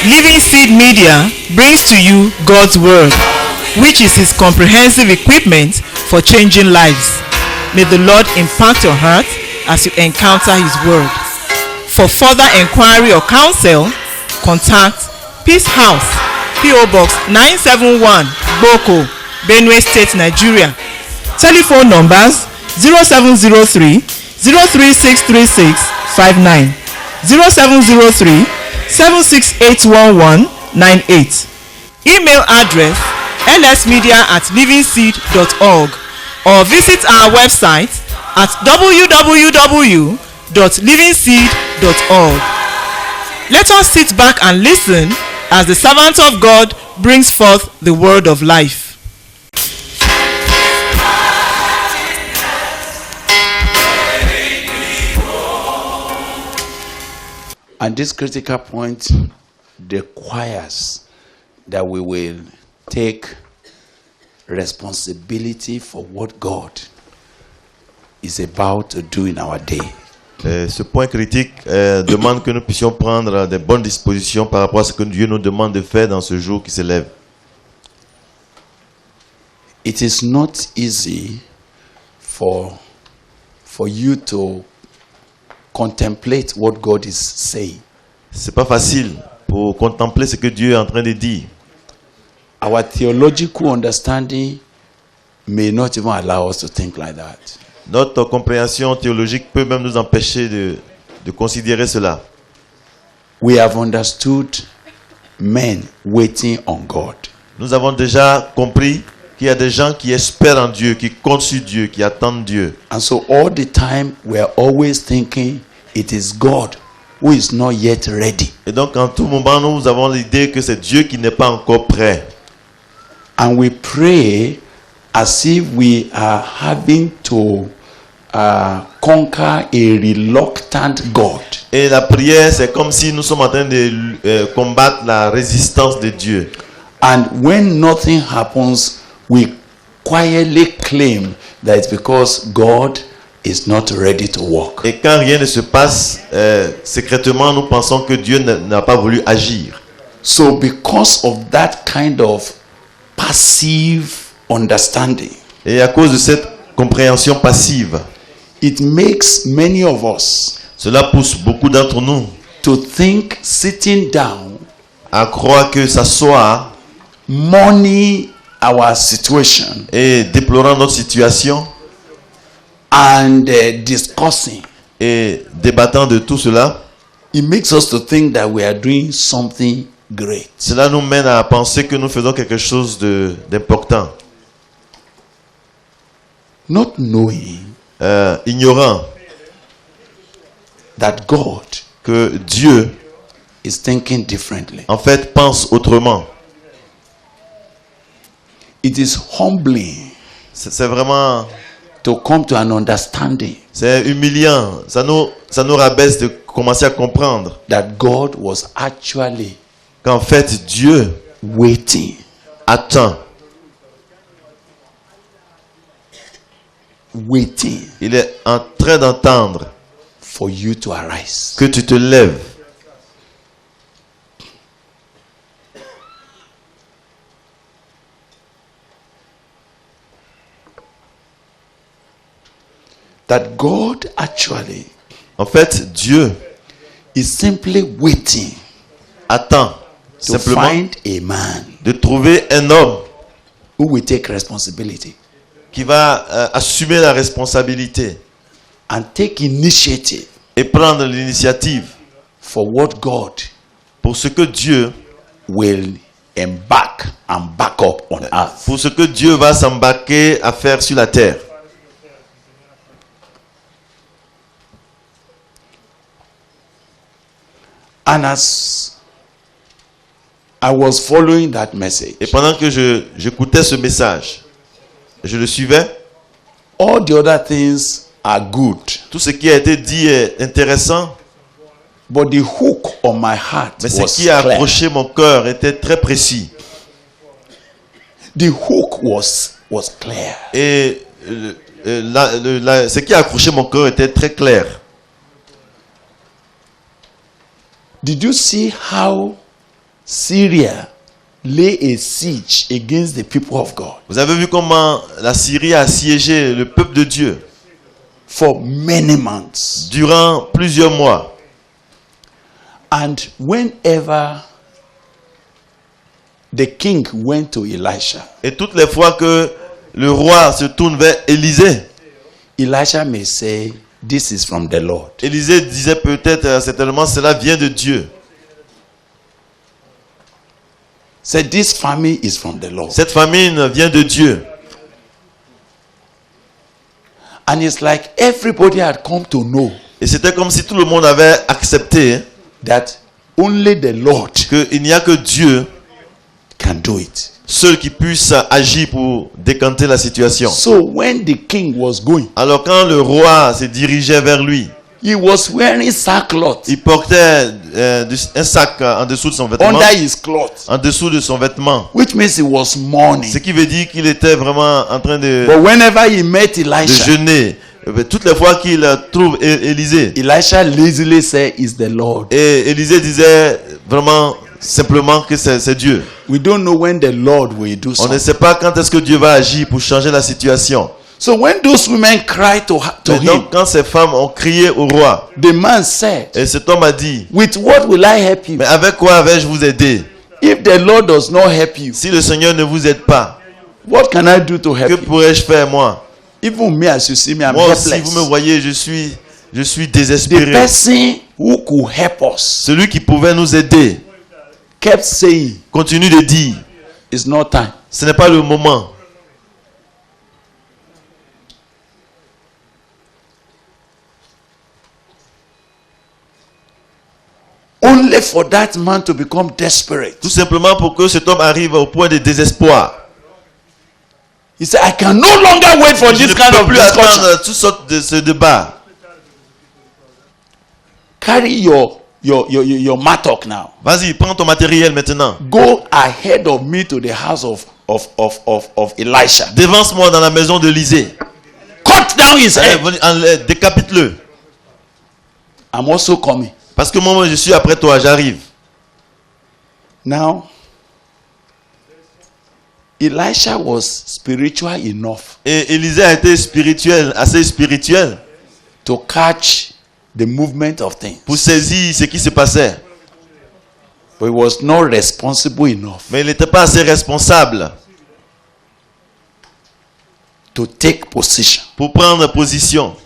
Living Seed Media brings to you God's Word, which is His comprehensive equipment for changing lives. May the Lord impact your heart as you encounter His Word. For further inquiry or counsel, contact Peace House, P.O. Box 971, Boko, Benue State, Nigeria. Telephone numbers 0703 0363659, 0703 7681198. Email address lsmedia@livingseed.org or visit our website at www.livingseed.org. Let us sit back and listen as the servant of God brings forth the word of life. And this critical point requires that we will take responsibility for what God is about to do in our day. Ce point critique demande que nous puissions prendre des bonnes dispositions par rapport à ce que Dieu nous demande de faire dans ce jour qui s'élève. It is not easy for you to contemplate what God is saying. C'est pas facile pour contempler ce que Dieu est en train de dire. Our theological understanding may not even allow us to think like that. Notre compréhension théologique peut même nous empêcher de considérer cela. We have understood men waiting on God. Nous avons déjà compris qu'il y a des gens qui espèrent en Dieu, qui comptent sur Dieu, qui attendent Dieu. And so all the time we are always thinking it is God who is not yet ready. Et donc en tout moment nous avons l'idée que c'est Dieu qui n'est pas encore prêt. And we pray as if we are having to conquer a reluctant God. Et la prière, c'est comme si nous sommes en train de combattre la résistance de Dieu. And when nothing happens, we quietly claim that it's because God is not ready to work. Et quand rien ne se passe, secrètement, nous pensons que Dieu n'a pas voulu agir. So because of that kind of passive understanding, et à cause de cette compréhension passive, it makes many of us cela pousse beaucoup d'entre nous to think sitting down, à croire que s'asseoir, mourning our situation, et déplorant notre situation, and discussing, et débattant de tout cela, it makes us to think that we are doing something great. Cela nous mène à penser que nous faisons quelque chose d'important. Not knowing ignorant that God que Dieu is thinking differently. En fait pense autrement. It is humbling. C'est vraiment to come to an understanding. C'est humiliant. Ça nous rabaisse de commencer à comprendre that God was actually qu'en fait Dieu waiting, attend. Waiting. Il est en train d'entendre for you to arise. Que tu te lèves. That God actually, en fait, Dieu is simply waiting, attend to simplement find a man de trouver un homme who will take responsibility, qui va assumer la responsabilité and take initiative, et prendre l'initiative for what God pour ce que Dieu will embark and back up on earth. Pour ce que Dieu va s'embarquer à faire sur la terre. And as I was following that message, et pendant que j'écoutais ce message, je le suivais, all the other things are good. Tout ce qui a été dit est intéressant. But the hook on my heart mais ce was qui a clear. accroché mon cœur était très précis. The hook was clear. Et ce qui a accroché mon cœur était très clair. Did you see how Syria lay a siege against the people of God Vous avez vu comment la Syrie a assiégé le peuple de Dieu for many months. durant plusieurs mois. And whenever the king went to Elisha, Et toutes les fois que le roi se tourne vers Élisée, Elisha may say, "This is from the Lord." Élisée disait peut-être certainement cela vient de Dieu. Said, "This famine is from the Lord." Cette famine vient de Dieu. And it's like everybody had come to know Et c'était comme si tout le monde avait accepté that only the Lord qu'il n'y a que Dieu can do it. seul qui puisse agir pour décanter la situation. So when the king was going, Alors quand le roi se dirigeait vers lui, he was wearing sackcloth il portait un sac en dessous de son vêtement, under his cloth, en dessous de son vêtement. which means he was Ce mourning. qui veut dire qu'il était vraiment en train de But whenever he met Elisha, jeûner. Toutes les fois qu'il trouve Élisée, Elisha lazily said, "It's the Lord." et Élisée disait vraiment simplement que c'est Dieu. We don't know when the Lord will do On ne something. sait pas quand est-ce que Dieu va agir pour changer la situation. So when those women cried to Mais him, donc quand ces femmes ont crié au roi, the man said, et cet homme a dit, "With what will I help you? mais avec quoi vais-je vous aider? If the Lord does not help you, Si le Seigneur ne vous aide pas, what can I do to que help you?" pourrais-je faire moi? Even me, as you see me, I'm Moi aussi, helpless. vous me voyez, je suis The désespéré. person who could help us Celui qui pouvait nous aider kept saying, continue de dire, "It's not time." ce n'est pas le moment. Only for that man to become desperate. Tout simplement pour que cet homme arrive au point de désespoir. He said, "I can no longer wait for Je this ne kind peux of plus discussion. attendre toutes sortes de ce débat. Carry your mattock now. Vas-y, prends ton matériel maintenant. Go ahead of me to the house of Elisha. Dévance-moi dans la maison de l'Élysée. Cut down his head. Décapite-le. I'm also coming." Parce que moi, je suis après toi, j'arrive. Now, Elisha was spiritual enough Et Élisée a été spirituel, assez spirituel, to catch the movement of things, pour saisir ce qui se passait. but he was not responsible enough Mais il n'était pas assez responsable to take position. pour prendre position.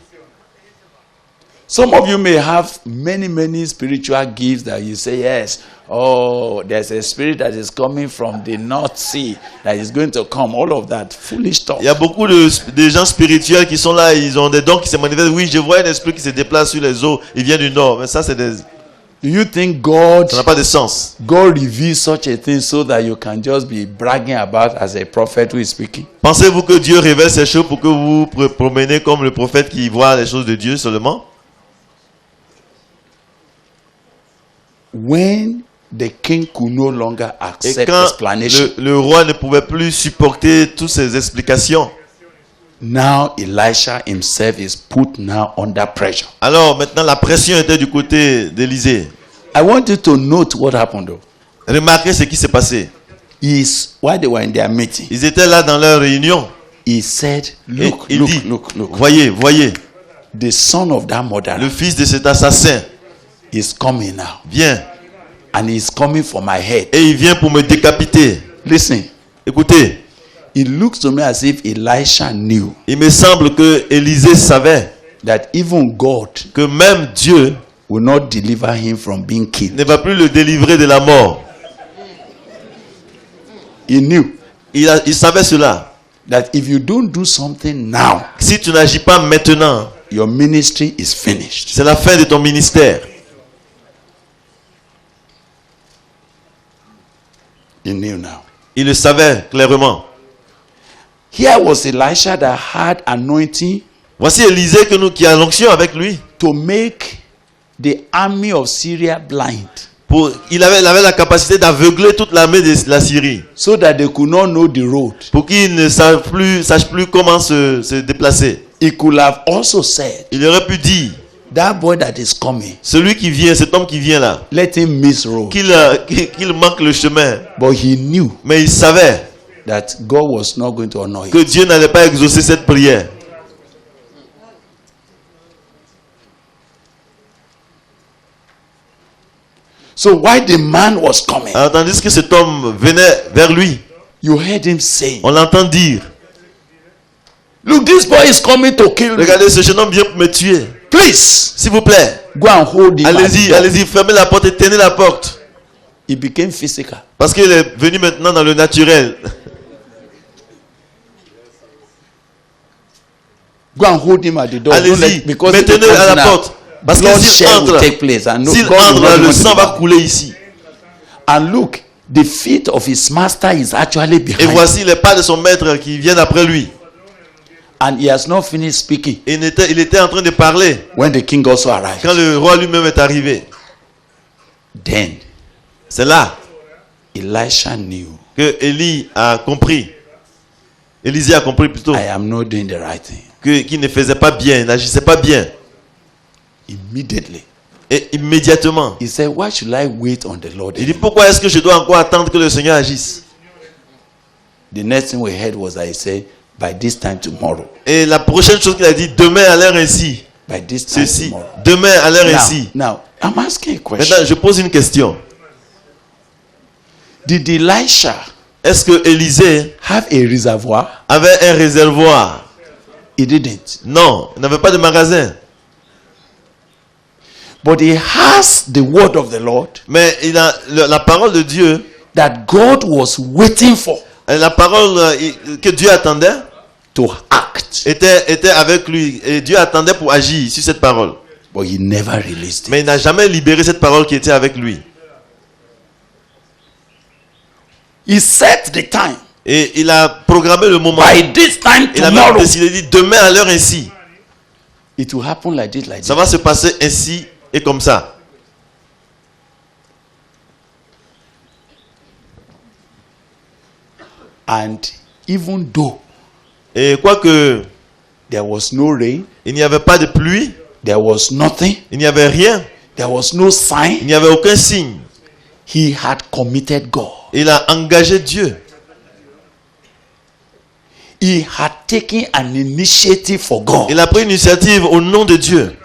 Some of you may have many spiritual gifts that you say, "Yes, oh, there's a spirit that is coming from the North Sea that is going to come." All of that foolish talk. Il y a beaucoup de gens spirituels qui sont là, ils ont des dons qui se manifestent. Oui, je vois un esprit qui se déplace sur les eaux, il vient du nord. Mais ça, Do you think God ça n'a pas de sens. reveals such a thing so that you can just be bragging about as a prophet who is speaking? Pensez-vous que Dieu révèle ces choses pour que vous vous promenez comme le prophète qui voit les choses de Dieu seulement? When the king could no longer Et accept quand explanation, le roi ne pouvait plus supporter toutes ces explications, now Elisha himself is put now under pressure. alors maintenant la pression était du côté d'Élisée. I want you to note what happened though. Remarquez ce qui s'est passé. While they were in their meeting, Ils étaient là dans leur réunion. he said, Et look, il dit, look. voyez, The son of that mother le fils de cet assassin is coming now. vient. And he's coming for my head. Et il vient pour me décapiter. Listen, Écoutez, it looks to me as if Elisha knew il me semble que Élisée savait that even God que même Dieu will not deliver him from being killed. ne va plus le délivrer de la mort. He knew Il savait cela. that if you don't do something now, Si tu n'agis pas maintenant, your ministry is finished. c'est la fin de ton ministère. He knew now. Il le savait clairement. Here was Elisha that had anointing Voici Élisée qui a l'onction avec lui. to make the army of Syria blind, Il avait la capacité d'aveugler toute l'armée de la Syrie. so that they could not know the road. Pour qu'ils ne sachent plus comment se déplacer. He could have also said, Il aurait pu dire, that boy that is coming, celui qui vient, cet homme qui vient là, let him miss road. qu'il manque le chemin. But he knew Mais il savait that God was not going to honor que him. Dieu n'allait pas exaucer cette prière. So while the man was coming, Alors, tandis que cet homme venait vers lui, you heard him saying, on l'entend dire, look, this boy is coming to kill me. regardez, ce jeune homme vient pour me tuer. Please, S'il vous plaît, go and hold him. at the allez-y, door." allez-y, fermez la porte et tenez la porte. It became physical. Parce qu'il est venu maintenant dans le naturel. Go and hold him at the door. Don't Allez-y, let- because mettez-le if he à comes la now, porte. Parce que bloodshed s'il will entre, take place, and no, s'il God will entre, not le want sang to va be- couler ici. And look, the feet of his master is actually Et behind, voici les pas de son maître qui viennent après lui. and he has not finished speaking Il était en train de parler when the king also arrived. quand le roi lui-même est arrivé. Then C'est là Elisha knew, que Élie a compris. Élisée a compris plutôt I am not doing the right thing. qu'il ne faisait pas bien, il n'agissait pas bien. Immediately, Et immédiatement, he said, why should I wait on the Lord? il dit, pourquoi est-ce que je dois encore attendre que le Seigneur agisse? The next thing we heard was that he said, by this time tomorrow. Et la prochaine chose qu'il a dit, demain à l'heure ainsi. By this time Ceci, tomorrow. demain à l'heure ainsi. Now, I'm asking a question. Maintenant, je pose une question. Did Elisha Est-ce que Élisée have a reservoir? avait un réservoir? He didn't. Non, il n'avait pas de magasin. But he has the word of the Lord Mais il a la parole de Dieu, that God was waiting for la parole que Dieu attendait, to act. était avec lui. Et Dieu attendait pour agir sur cette parole. But he never released it. Mais il n'a jamais libéré cette parole qui était avec lui. He set the time. Et il a programmé le moment. By this time Il a même tomorrow, décidé, dit, demain à l'heure ainsi. it will happen like this, like Ça this. va se passer ainsi et comme ça. And even though Et quoique there was no rain, il n'y avait pas de pluie, there was nothing, il n'y avait rien, there was no il sign, n'y avait aucun signe. he had committed God. Il a engagé Dieu. He had taken an initiative for God. Il a pris une initiative au nom de Dieu.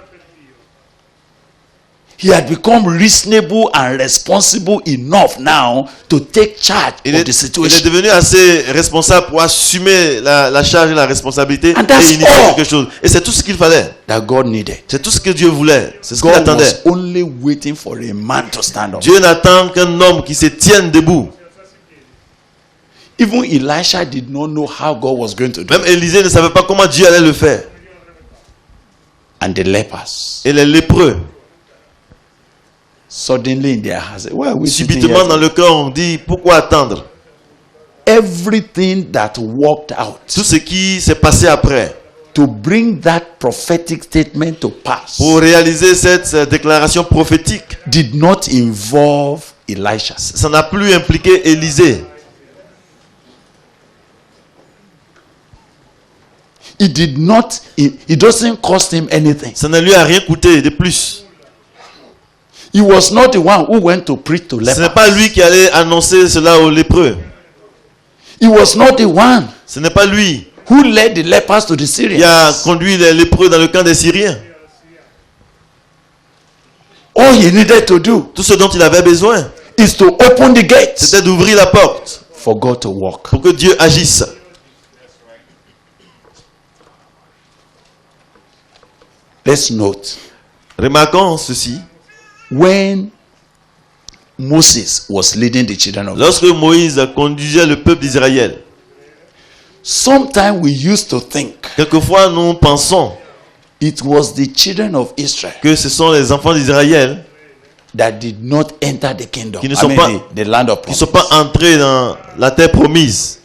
He had become reasonable and responsible enough now to take charge Il of est, the il est situation. devenu assez responsable pour assumer la charge et la responsabilité And that's et initier all. quelque chose. Et c'est tout ce qu'il fallait. That God needed. C'est tout ce que Dieu voulait. C'est ce qu'il God attendait. was only waiting for a man to stand up. Dieu n'attend qu'un homme qui se tienne debout. Even Elisha did not know how God was going to do it. Même Élisée ne savait pas comment Dieu allait le faire. And the lepers, Et les lépreux, suddenly in their hearts, why are we sitting subitement here? dans le cœur, on dit, pourquoi attendre? Everything that worked out Tout ce qui s'est passé après, to bring that prophetic statement to pass pour réaliser cette déclaration prophétique, did not involve Elisha. ça n'a plus impliqué Élisée. It did not, it doesn't cost him anything. Ça ne lui a rien coûté de plus. He was not the one who went to preach to Ce n'est lepers. pas lui qui allait annoncer cela aux lépreux. He was not the one Ce n'est pas lui who led the lepers to the qui a Syrians. conduit les lépreux dans le camp des Syriens. All he needed to do Tout ce dont il avait besoin, is to open the gates c'était d'ouvrir la porte for God to work. pour que Dieu agisse. Let's note, Remarquons ceci. when Moses was leading the children of Lorsque Moïse conduisait le peuple d'Israël, sometimes we used to think quelquefois nous pensons it was the children of Israel que ce sont les enfants d'Israël that did not enter the kingdom. Qui ne sont the land of qui ne sont promise. pas entrés dans la terre promise.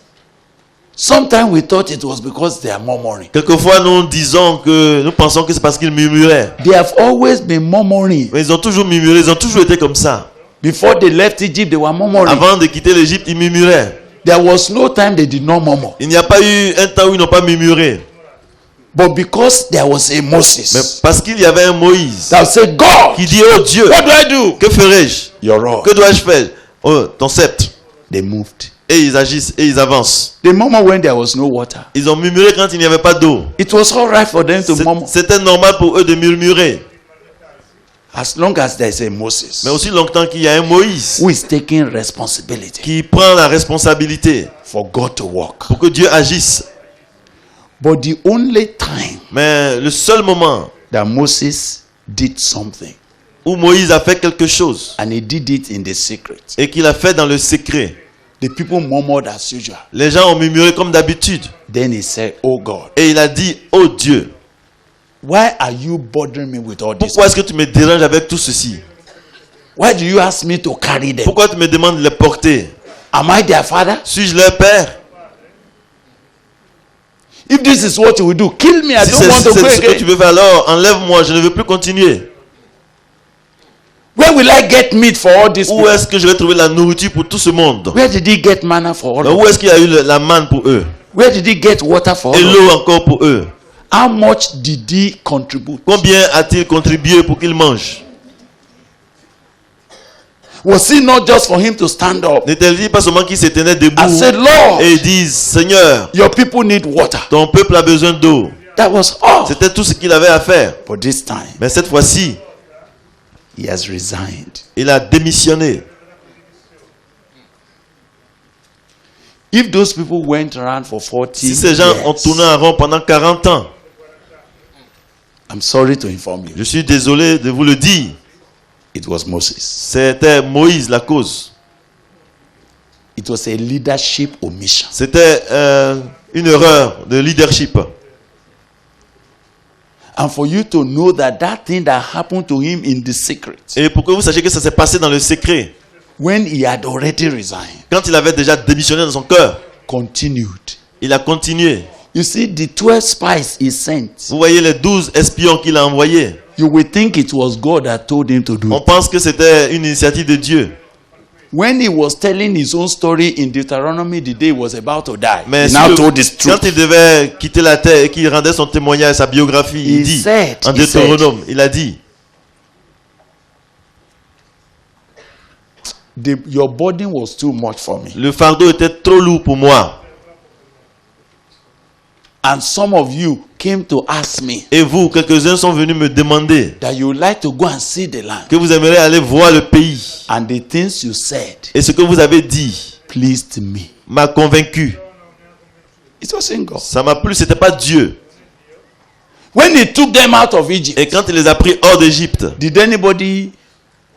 Sometimes we thought it was because they are murmuring. Quelquefois nous pensons que c'est parce qu'ils murmuraient. They have always been murmuring. Mais ils ont toujours murmuré, ils ont toujours été comme ça. Before they left Egypt, they were murmuring. Avant de quitter l'Égypte, ils murmuraient. There was no time they did not murmur. Il n'y a pas eu un temps où ils n'ont pas murmuré. But because there was a Mais Moses parce qu'il y avait un Moïse that said, God, qui dit, oh Dieu, what do I do? que ferai-je? Your rod. Que dois-je faire? Oh, ton sceptre. They moved. Et ils agissent et ils avancent. The moment when there was no water, Ils ont murmuré quand il n'y avait pas d'eau. it was all right for them to murmur. C'était normal pour eux de murmurer. As long as there is a Moses Mais aussi longtemps qu'il y a un Moïse who is taking responsibility qui prend la responsabilité for God to work. pour que Dieu agisse. But the only time Mais le seul moment that Moses did something, où Moïse a fait quelque chose and he did it in the secret, et qu'il a fait dans le secret, the people murmured as usual. les gens ont murmuré comme d'habitude. Then he said, oh God, Et il a dit, oh Dieu, why are you bothering me with all this? pourquoi est-ce que tu me déranges avec tout ceci? Why do you ask me to carry them? Pourquoi tu me demandes de les porter? Am I their father? Suis-je leur père? If this is what you will do, kill me. I Si don't c'est want to go ce que tu again. veux faire, alors enlève-moi, je ne veux plus continuer. Where will I get meat for all this? Où people? est-ce que je vais trouver la nourriture pour tout ce monde? Where did he get manna for all Donc, of où us? est-ce qu'il y a eu la manne pour eux? Where did he get water for Et all of us? l'eau encore pour eux? How much did he contribute? Combien a-t-il contribué pour qu'ils mangent? Was it not just for him to stand up N'était-il pas seulement qu'ils se tenaient debout and said, Lord, et ils disent, Seigneur, your people need water? ton peuple a besoin d'eau. That was all. C'était tout ce qu'il avait à faire. But this time, Mais cette fois-ci, he has resigned. il a démissionné. If those people went around for 40 Si ces gens ont years, tourné en rond pendant 40 ans, I'm sorry to inform you, je suis désolé de vous le dire, it was Moses. c'était Moïse la cause. It was a leadership omission. C'était une erreur de leadership. And for you to know that that thing that happened to him in the secret, Et pour que vous sachiez que ça s'est passé dans le secret, when he had already resigned, quand il avait déjà démissionné dans son cœur, continued. il a continué. You see, the 12 spies he sent, Vous voyez les 12 espions qu'il a envoyés. you will think it was God that told him to do On it. pense que c'était une initiative de Dieu. When he was telling his own story in Deuteronomy the day he was about to die, Mais he si now told his quand truth. il devait quitter la terre et qu'il rendait son témoignage, sa biographie, il He dit, said, en Deutéronome, il a dit, Your burden was too much for me. le fardeau était trop lourd pour moi. And some of you came to ask me Et vous, quelques-uns sont venus me demander that you would like to go and see the land. que vous aimeriez aller voir le pays. And the things you said Et ce que vous avez dit pleased me. m'a convaincu. It wasn't God. Ça m'a plu, c'était pas Dieu. When he took them out of Egypt, Et quand il les a pris hors d'Égypte, did anybody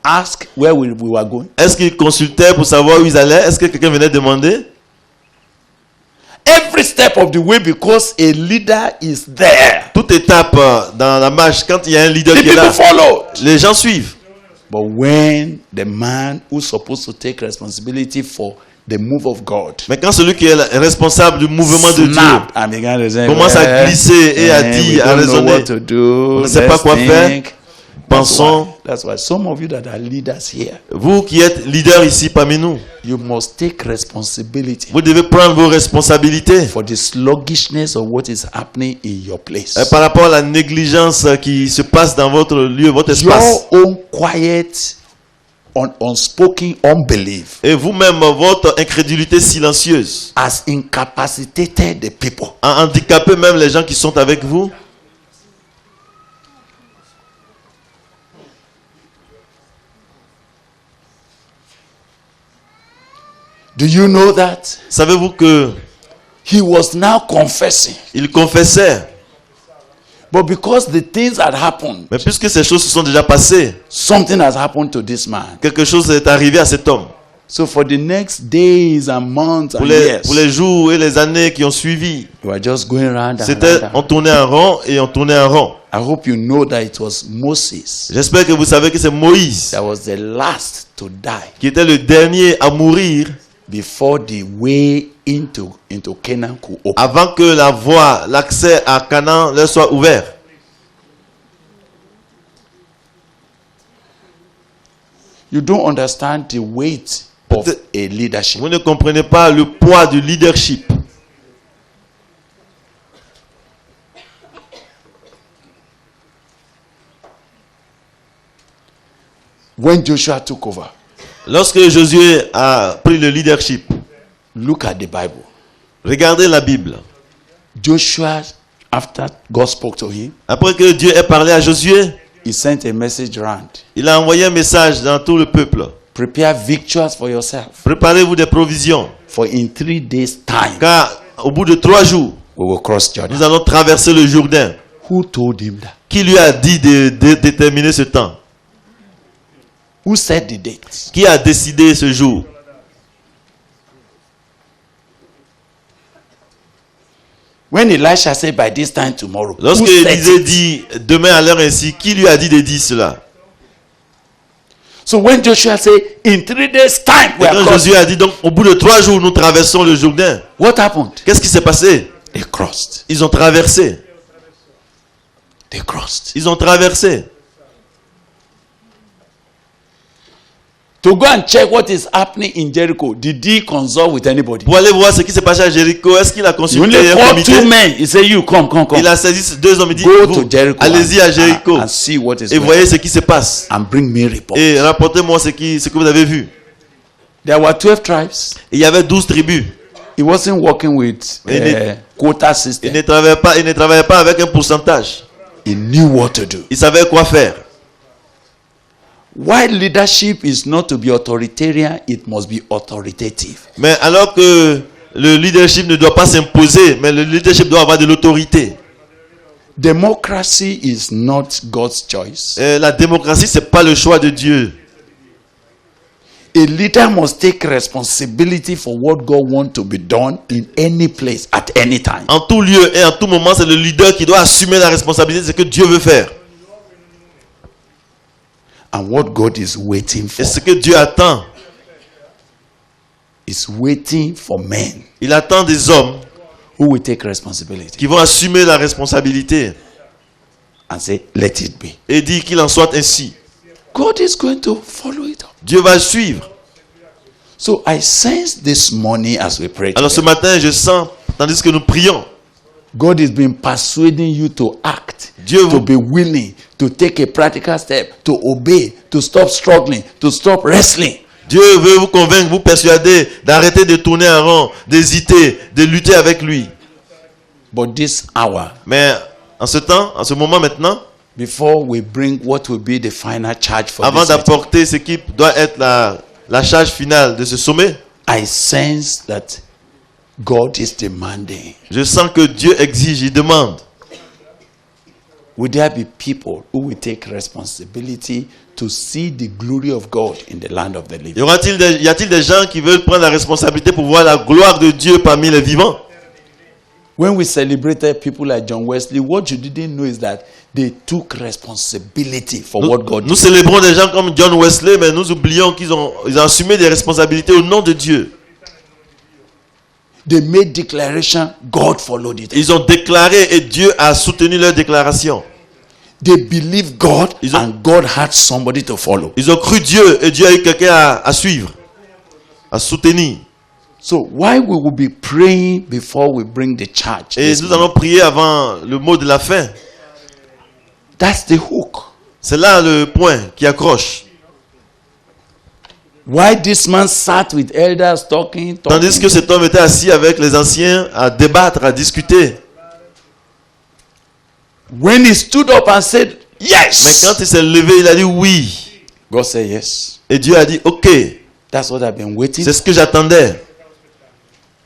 ask where we were going? est-ce qu'ils consultaient pour savoir où ils allaient? Est-ce que quelqu'un venait demander? Every step of the way, because a leader is there. Toute étape dans la marche, quand il y a un leader The qui est people là, followed. les gens suivent. But when the man who's supposed to take responsibility for the move of God Mais quand celui qui est responsable du mouvement de Dieu snapped and began to say, commence à glisser et à we dire, à don't know raisonner, what to do. on ne sait pas Let's quoi faire. think. Pensons, That's why some of you that are leaders here, vous qui êtes leaders ici parmi nous, you must take responsibility vous devez prendre vos responsabilités for the sluggishness of what is happening in your place. par rapport à la négligence qui se passe dans votre lieu, votre espace. Your own quiet, unspoken unbelief Et vous-même, votre incrédulité silencieuse has incapacitated the people. a handicapé même les gens qui sont avec vous. Do you know that? Savez-vous que He was now confessing. il confessait, But because the things had happened, mais puisque ces choses se sont déjà passées, something has happened to this man. quelque chose est arrivé à cet homme. So for the next days and months Pour and les years, jours et les années qui ont suivi, you are just going around and c'était around. on tournait en rond et on tournait en rond. I hope you know that it was Moses J'espère que vous savez que c'est Moïse that was the last to die qui était le dernier à mourir before the way into Canaan could open. avant que la voie, l'accès à Canaan leur soit ouvert. You don't understand the weight of a leadership. Vous ne comprenez pas le poids du leadership. When Joshua took over, Lorsque Josué a pris le leadership, look at the Bible. regardez la Bible. Joshua, after God spoke to him, Après que Dieu ait parlé à Josué, he sent a message around. il a envoyé un message dans tout le peuple. Prepare victuals for yourself. Préparez-vous des provisions, For in 3 days' time, car au bout de 3 jours, we will cross Jordan. nous allons traverser le Jourdain. Who told him that? Qui lui a dit de déterminer ce temps? Who set the date? Qui a décidé ce jour? When Elisha said by this time tomorrow, Lorsque who set Élisée it? dit demain à l'heure ainsi, qui lui a dit de dire cela? So when Joshua said in 3 days' time, we Et are quand crossing, Josué a dit donc au bout de 3 jours nous traversons le Jourdain, what happened? qu'est-ce qui s'est passé? They crossed. Ils ont traversé. They crossed. Ils ont traversé. To go and check what is happening in Jericho, did he consult with anybody? Pour aller voir ce qui s'est passé à Jéricho, est-ce qu'il a He consulté only un called comité? 2 men. He said, "You come." Il a saisi 2 hommes, il dit, Go vous, to Jericho. allez-y à Jéricho and see what is et going voyez on. ce qui se passe. And bring me report. Et rapportez-moi ce que vous avez vu. There were 12 tribes. Il y avait 12 tribus. He wasn't working with quota Il system. ne travaillait pas avec un pourcentage. He knew what to do. Il savait quoi faire. Why leadership is not to be authoritarian, it must be authoritative. Mais alors que le leadership ne doit pas s'imposer, mais le leadership doit avoir de l'autorité. Democracy is not God's choice. La démocratie, c'est pas le choix de Dieu. A leader must take responsibility for what God wants to be done in any place at any time. En tout lieu et en tout moment, c'est le leader qui doit assumer la responsabilité de ce que Dieu veut faire. And what God is waiting for Et ce que Dieu attend, is waiting for men il attend des hommes who will take responsibility qui vont assumer la responsabilité and say, "Let it be." et dire qu'il en soit ainsi. God is going to follow it up. Dieu va suivre. So I sense this morning as we pray, Alors ce together, matin, je sens, tandis que nous prions, God has been persuading you to act, Dieu to vous, be willing, to take a practical step, to obey, to stop struggling, to stop wrestling. Dieu veut vous convaincre, vous persuader d'arrêter de tourner en rond, d'hésiter, de lutter avec lui. But this hour, Mais en ce temps, en ce moment maintenant, before we bring what will be the final charge for avant this meeting, d'apporter ce qui doit être la charge finale de ce sommet, I sense that God is demanding. je sens que Dieu exige, il demande. Will there be people who will take responsibility to see the glory of God in the land of the living? Y a-t-il des gens qui veulent prendre la responsabilité pour voir la gloire de Dieu parmi les vivants? When we celebrated people like John Wesley, what you didn't know is that they took responsibility for what God Nous did. célébrons des gens comme John Wesley, mais nous oublions qu'ils ont assumé des responsabilités au nom de Dieu. They made declaration, God followed it. Ils ont déclaré et Dieu a soutenu leur déclaration. They believed God Ils ont- and God had somebody to follow. Ils ont cru Dieu et Dieu a eu quelqu'un à suivre, à soutenir. So why we will be praying before we bring the charge? Et this nous morning? allons prier avant le mot de la fin. That's the hook. C'est là le point qui accroche. Why this man sat with elders talking. Tandis que cet homme était assis avec les anciens à débattre, à discuter. When he stood up and said, Mais yes, quand il s'est levé, il a dit oui. God said yes. Et Dieu a dit ok, That's what I've been waiting. c'est ce que j'attendais.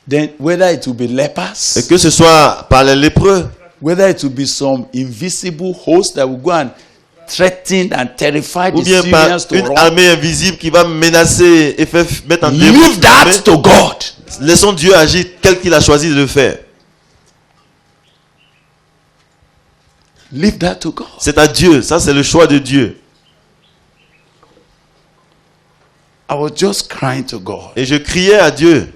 Then whether it will be Et lepers, que ce soit par les lépreux, whether it will be some invisible host that will go and threaten and terrify ou the bien par Syrians to une run. armée invisible qui va menacer et mettre en déroute Leave that l'armée. to God. Laissons Dieu agir tel qu'il a choisi de le faire. Leave that to God. C'est à Dieu, ça c'est le choix de Dieu. I was just crying to God Et je criais à Dieu,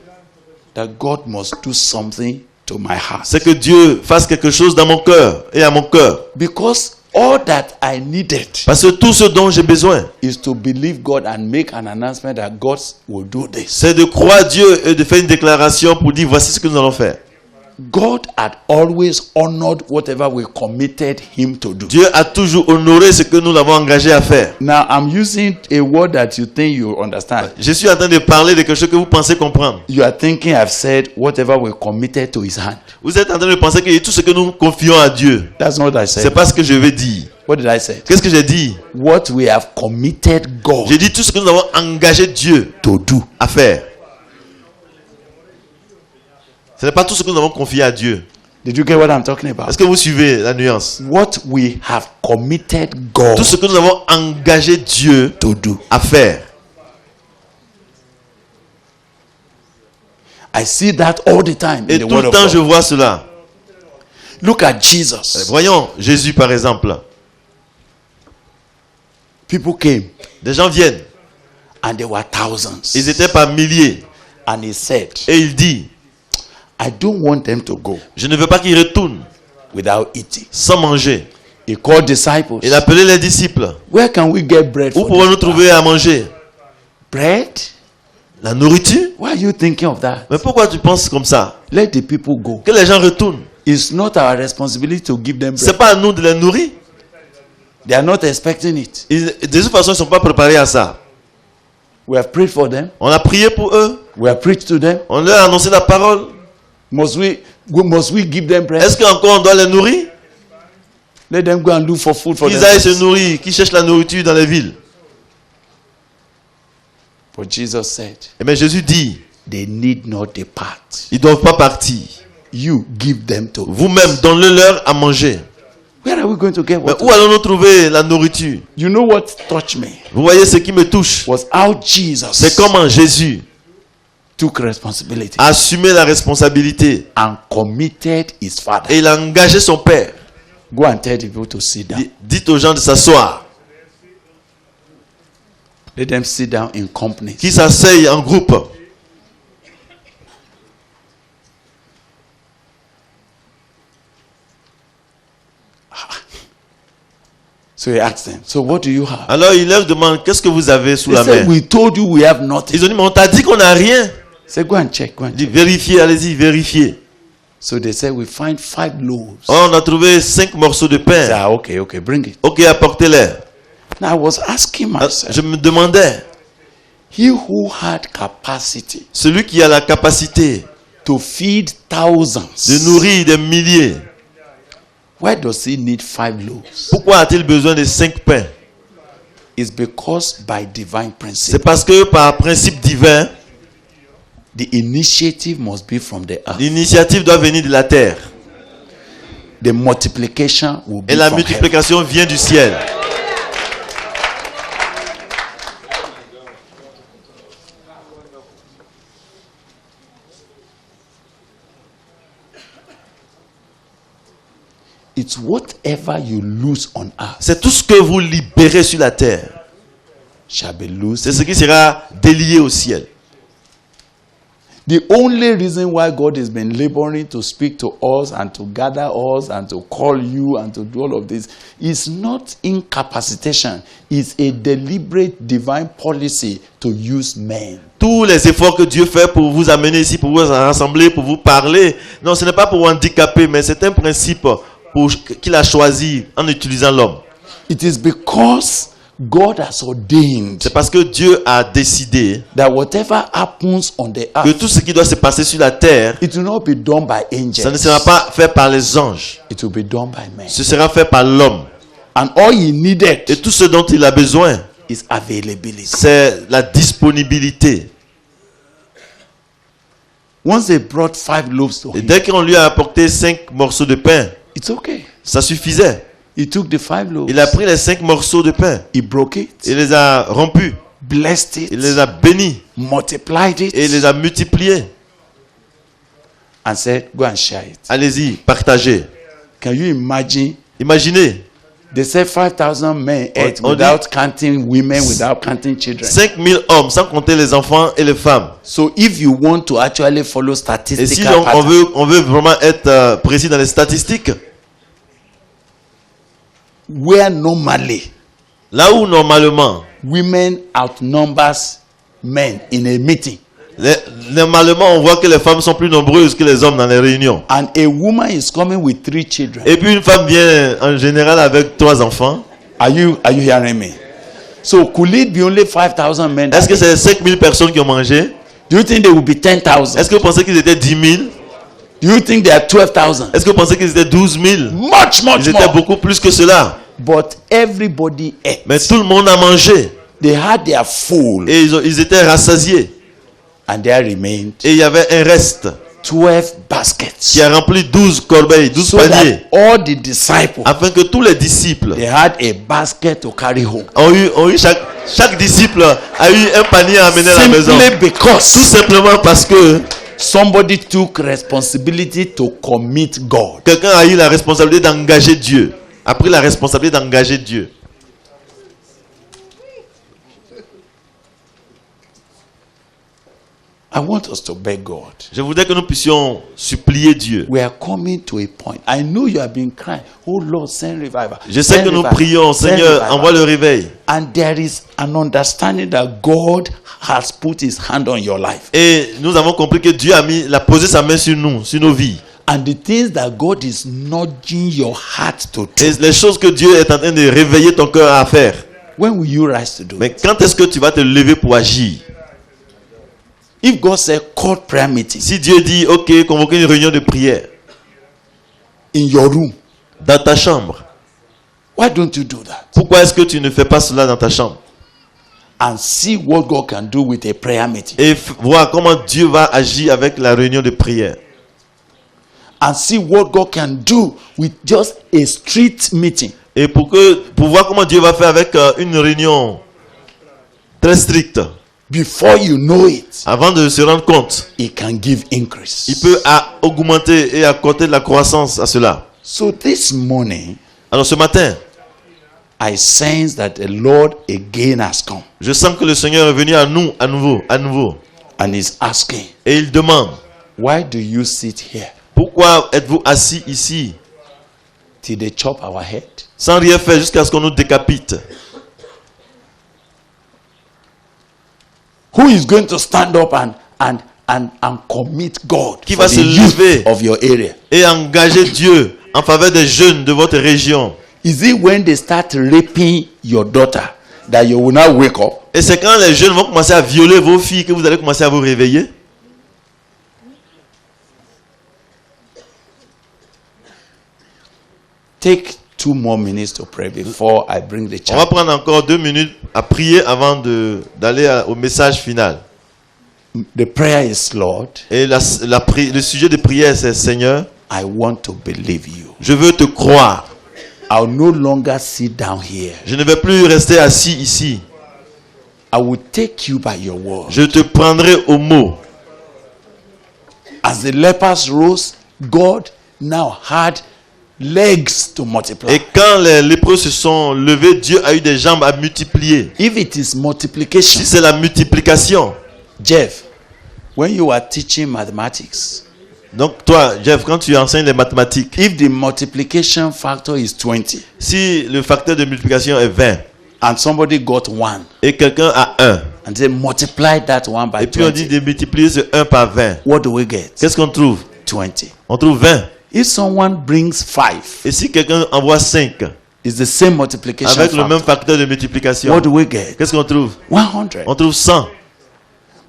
that God must do something to my heart. c'est que Dieu fasse quelque chose dans mon cœur et à mon cœur. Because all that I needed Parce que tout ce dont j'ai besoin, is to believe God and make an announcement that God will do this. c'est de croire Dieu et de faire une déclaration pour dire voici ce que nous allons faire. God had always honored whatever we committed him to do. Dieu a toujours honoré ce que nous l'avons engagé à faire. Now I'm using a word that you think you understand. Je suis en train de parler de quelque chose que vous pensez comprendre. You are thinking I've said whatever we committed to his hand. Vous êtes en train de penser que tout ce que nous confions à Dieu, That's not what I said. c'est pas ce que je vais dire. What did I say? Qu'est-ce que j'ai dit? What we have committed God J'ai dit tout ce que nous avons engagé Dieu to do. à faire. Ce n'est pas tout ce que nous avons confié à Dieu. Did you get what I'm talking about? Est-ce que vous suivez la nuance? What we have committed God Tout ce que nous avons engagé Dieu to do. à faire. I see that all the time in Et the tout word le of temps, God. je vois cela. Look at Jesus. Voyons Jésus par exemple. People came Des gens viennent. and there were thousands. Ils étaient par milliers. And he said, Et il dit, I don't want them to go je ne veux pas qu'ils retournent without eating. sans manger. He called disciples. Il a appelé les disciples. Where can we get bread Où for pouvons-nous this? trouver à manger? Bread? La nourriture? Why are you thinking of that? Mais pourquoi tu penses comme ça? Let the people go. Que les gens retournent. It's not our responsibility to give them C'est bread. pas à nous de les nourrir. They are not expecting it. De toute façon, ils ne sont pas préparés à ça. We have prayed for them. On a prié pour eux. We have preached to them. On leur a annoncé la parole. Must we give them bread? Est-ce qu'encore on doit les nourrir? Let them go and look for food for Qu'ils aillent se themselves. nourrir, qu'ils cherchent la nourriture dans les villes. But Jesus said, Eh bien, Jésus dit, they need not depart. ils ne doivent pas partir. You give them to. Vous-même, donnez-leur à manger. Where are we going to get Mais what? où allons-nous trouver la nourriture? You know what touched me? Vous voyez ce qui me touche? Was how Jesus C'est comment Jésus took responsibility a assumé la responsabilité and committed his father. et il a engagé son père. Go and tell the people to sit down. Dites aux gens de s'asseoir, Let them sit down in company. qu'ils s'asseyent en groupe. So he asked them, so what do you have? Alors il leur demande, qu'est-ce que vous avez sous They la said, main? we told you we have nothing. Ils ont dit, mais on t'a dit qu'on n'a rien. Say, go and check, go and Il dit, check. vérifiez, allez-y, vérifiez. So they said, we find 5 loaves. Oh, on a trouvé 5 morceaux de I said, pain. ah, okay, bring it. Ok, apportez-les. Now I was asking myself, Je me demandais, he who had capacity celui qui a la capacité to feed thousands, de nourrir des milliers, why does he need 5 loaves? pourquoi a-t-il besoin de 5 pains? It's because by divine C'est principle, parce que par principe divin, the initiative must be from the earth. l'initiative doit venir de la terre. The multiplication will be Et la from heaven. multiplication vient du ciel. It's whatever you lose on earth C'est tout ce que vous libérez sur la terre. shall be loosed. C'est ce qui sera délié au ciel. The only reason why God has been laboring to speak to us and to gather us and to call you and to do all of this is not incapacitation. It's a deliberate divine policy to use men. Tous les efforts que Dieu fait pour vous amener ici, pour vous rassembler, pour vous parler, non, ce n'est pas pour vous handicaper, mais c'est un principe qu'il a choisi en utilisant l'homme. It is because God has ordained C'est parce que Dieu a décidé that whatever happens on the que earth, tout ce qui doit se passer sur la terre, it will not be done by ça ne angels. sera pas fait par les anges. It will be done by men. Ce sera fait par l'homme. And all he needed Et tout ce dont il a besoin, is availability. c'est la disponibilité. Once they brought 5 loaves to Et him, dès qu'on lui a apporté 5 morceaux de pain, it's okay. ça suffisait. He took the 5 loaves. Il a pris les 5 morceaux de pain. He broke it, Il les a rompus. blessed Il it, les a bénis. multiplied it, Et il les a multipliés. and said, go and share it. Allez-y, partagez. Can you imagine? Imaginez, They said 5,000 men ate on without counting women, without counting children. 5000 hommes, sans compter les enfants et les femmes. So if you want to actually follow Et si statistical donc pattern, on veut vraiment être précis dans les statistiques, where normally là où normalement women outnumbers men in a meeting, Normalement, on voit que les femmes sont plus nombreuses que les hommes dans les réunions. And a woman is coming with 3 children. Et puis une femme vient en général avec 3 enfants. Are you hearing me? So could it be only 5,000 men? Est-ce que c'est 5000 personnes qui ont mangé? Do you think there will be 10,000? Est-ce que vous pensez qu'ils étaient 10 000? Do you think there are 12,000? Est-ce que vous pensez qu'ils étaient 12 000? Much Ils étaient more. beaucoup plus que cela. But everybody ate. Mais tout le monde a mangé. They had their full, Et ils étaient rassasiés. and there remained Et il y avait un reste 12 baskets. qui a rempli 12 corbeilles, 12 So paniers. that all the disciples, Afin que tous les disciples they had a basket to carry home. ont eu chaque disciple a eu un panier à amener à la maison. Simply Tout because simplement parce que somebody took responsibility to commit God. quelqu'un a eu la responsabilité d'engager Dieu. A pris la responsabilité d'engager Dieu. I want us to beg God. Je voudrais que nous puissions supplier Dieu. We are coming to a point. I know you have been crying. Oh Lord, send revival. Je sais Send que nous revival. prions, Send Seigneur, revival. envoie le réveil. And there is an understanding that God has put his hand on your life. Et nous avons compris que Dieu a posé sa main sur nous, sur nos vies. And the things that God is nudging your heart to do. Et les choses que Dieu est en train de réveiller ton cœur à faire. When will you rise to do Mais it? quand est-ce que tu vas te lever pour agir? If God said call prayer meeting Si Dieu dit, ok, convoquez une réunion de prière in your room, dans ta chambre, why don't you do that? pourquoi est-ce que tu ne fais pas cela dans ta chambre? And see what God can do with a prayer meeting. Et voir comment Dieu va agir avec la réunion de prière. And see what God can do with just a street meeting. Et pour voir comment Dieu va faire avec une réunion très stricte, Before you know it, avant de se rendre compte, He can give increase. il peut augmenter et accorder de la croissance à cela. So this morning, Alors ce matin, I sense that the Lord again has come. je sens que le Seigneur est venu à nous à nouveau. And He's asking, Et il demande, why do you sit here pourquoi êtes-vous assis ici till they chop our head? sans rien faire jusqu'à ce qu'on nous décapite? Who is going to stand up and commit God Qui for va the se youth lever of your area? Et engager Dieu en faveur des jeunes de votre région? Is it when they start raping your daughter that you will now wake up? Et c'est quand les jeunes vont commencer à violer vos filles que vous allez commencer à vous réveiller? Take 2 more minutes to pray before I bring the On va child. prendre encore 2 minutes à prier avant d'aller au message final. The prayer is, Lord, Et le sujet de prière, c'est Seigneur, I want to believe you. je veux te croire. I'll no longer sit down here. Je ne vais plus rester assis ici. I will take you by your word. Je te prendrai au mot. As the lepers rose, God now had legs to multiply. Et quand les lépreux se sont levés, Dieu a eu des jambes à multiplier. If it is Si multiplication, c'est la multiplication. Jeff, when you are teaching mathematics, Donc toi, Jeff, quand tu enseignes les mathématiques, if the multiplication factor is 20 si le facteur de multiplication est 20 and somebody got 1 et quelqu'un a 1, and they multiply that one by et puis on dit 20, de multiplier ce 1 par 20, what do we get? qu'est-ce qu'on trouve? 20. On trouve 20. If someone brings 5, Et si quelqu'un envoie 5 it's the same multiplication avec le factor. même facteur de multiplication, What do we get? qu'est-ce qu'on trouve? 100. On trouve 100.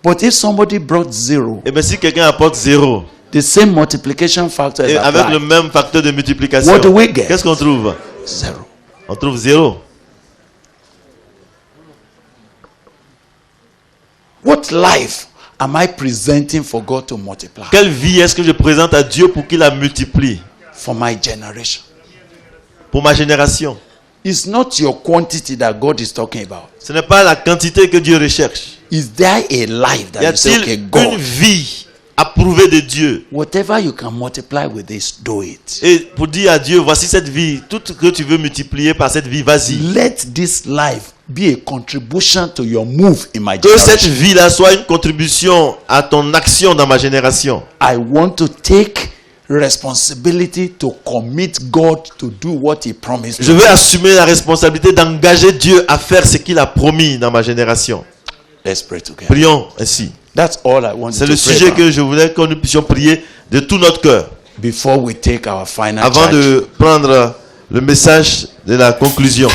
But if somebody brought 0, Et bien si quelqu'un apporte 0 the same multiplication factor is et avec le applied. même facteur de multiplication, What do we get? qu'est-ce qu'on trouve? 0. On trouve 0. What life am I presenting for God to multiply? Quelle vie est-ce que je présente à Dieu pour qu'il la multiplie For my generation. pour ma génération? It's not your quantity that God is talking about. Ce n'est pas la quantité que Dieu recherche. Is there a life that Y you say, a-t-il okay, une God, vie approuvée de Dieu? whatever you can multiply with this, do it. Et pour dire à Dieu, voici cette vie, tout ce que tu veux multiplier par cette vie, vas-y. Let this life be a contribution to your move in my Que cette generation. vie-là soit une contribution à ton action dans ma génération. I want to take responsibility to commit God to do what He promised. Je veux assumer la responsabilité d'engager Dieu à faire ce qu'il a promis dans ma génération. Let's pray together. Prions ainsi. That's all I want C'est to le pray sujet about que je voulais que nous puissions prier de tout notre cœur before we take our final avant charge. de prendre le message de la conclusion.